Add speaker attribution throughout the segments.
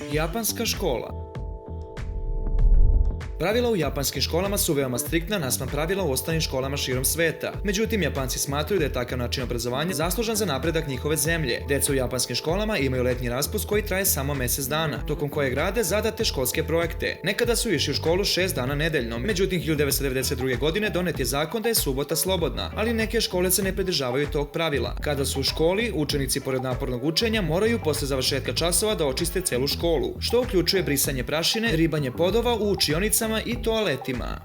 Speaker 1: Japanska škola. Pravila u japanskim školama su veoma striktna naspram pravila u ostalim školama širom sveta. Međutim, Japanci smatraju da je takav način obrazovanja zaslužan za napredak njihove zemlje. Deca u japanskim školama imaju letnji raspust koji traje samo mjesec dana, tokom kojeg rade zadate školske projekte. Nekada su išli u školu 6 dana nedeljno, međutim 1992. godine donet je zakon da je subota slobodna, ali neke škole se ne pridržavaju tog pravila. Kada su u školi, učenici pored napornog učenja moraju posle završetka časova da očiste celu školu, što uključuje brisanje prašine, ribanje podova u učionicama i toaletima.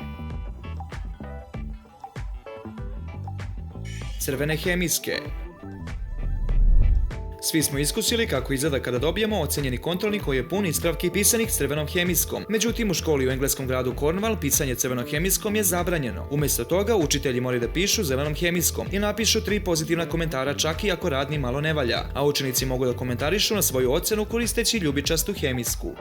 Speaker 1: Crvene hemijske. Svi smo iskusili kako izgleda kada dobijemo ocenjeni kontrolni koji je pun ispravki pisanih crvenom hemijskom. Međutim, u školi u engleskom gradu Cornwall pisanje crvenom hemijskom je zabranjeno. Umjesto toga, učitelji moraju da pišu zelenom hemijskom i napišu 3 pozitivna komentara čak i ako rad ni malo ne valja, a učenici mogu da komentarišu na svoju ocenu koristeći ljubičastu hemijsku.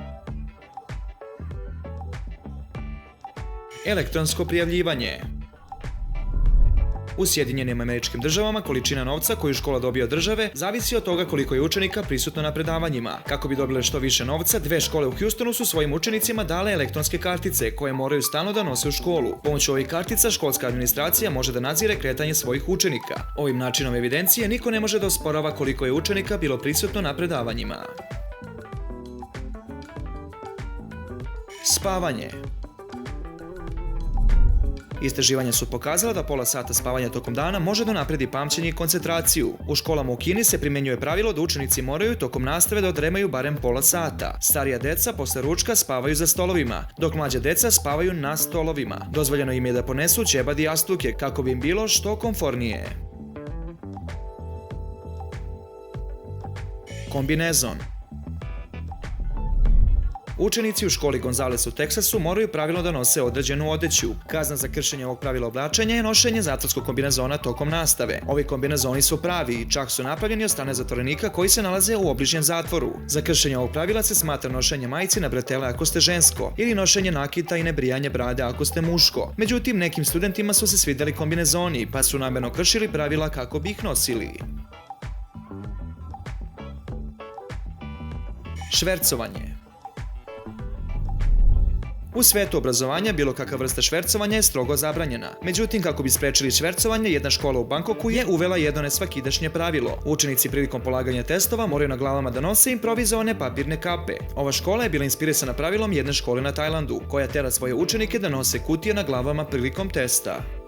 Speaker 1: Elektronsko prijavljivanje. U Sjedinjenim Američkim Državama količina novca koju škola dobija od države zavisi od toga koliko je učenika prisutno na predavanjima. Kako bi dobile što više novca, 2 škole u Houstonu su svojim učenicima dale elektronske kartice koje moraju stalno da nose u školu. Pomoću ovih kartica školska administracija može da nadzire kretanje svojih učenika. Ovim načinom evidencije niko ne može da osporava koliko je učenika bilo prisutno na predavanjima. Spavanje. Istraživanja su pokazala da pola sata spavanja tokom dana može da unapredi pamćenje i koncentraciju. U školama u Kini se primjenjuje pravilo da učenici moraju tokom nastave da odremaju barem pola sata. Starija deca posle ručka spavaju za stolovima, dok mlađa deca spavaju na stolovima. Dozvoljeno im je da ponesu ćebad i jastuke kako bi im bilo što komfornije. Kombinezon. Učenici u školi Gonzales u Teksasu moraju pravilno da nose određenu odeću. Kazna za kršenje ovog pravila oblačenja je nošenje zatvorskog kombinezona tokom nastave. Ovi kombinezoni su pravi i čak su napravljeni od strane zatvorenika koji se nalaze u obližnjem zatvoru. Za kršenje ovog pravila se smatra nošenje majici na bretele ako ste žensko ili nošenje nakita i nebrijanje brade ako ste muško. Međutim, nekim studentima su se svidjeli kombinezoni pa su namerno kršili pravila kako bi ih nosili. Švercovanje. U svetu obrazovanja bilo kakva vrsta švercovanja je strogo zabranjena. Međutim, kako bi sprečili švercovanje, jedna škola u Bangkoku je uvela jedno nesvakidašnje pravilo. Učenici prilikom polaganja testova moraju na glavama da nose improvizovane papirne kape. Ova škola je bila inspirisana pravilom jedne škole na Tajlandu, koja tera svoje učenike da nose kutije na glavama prilikom testa.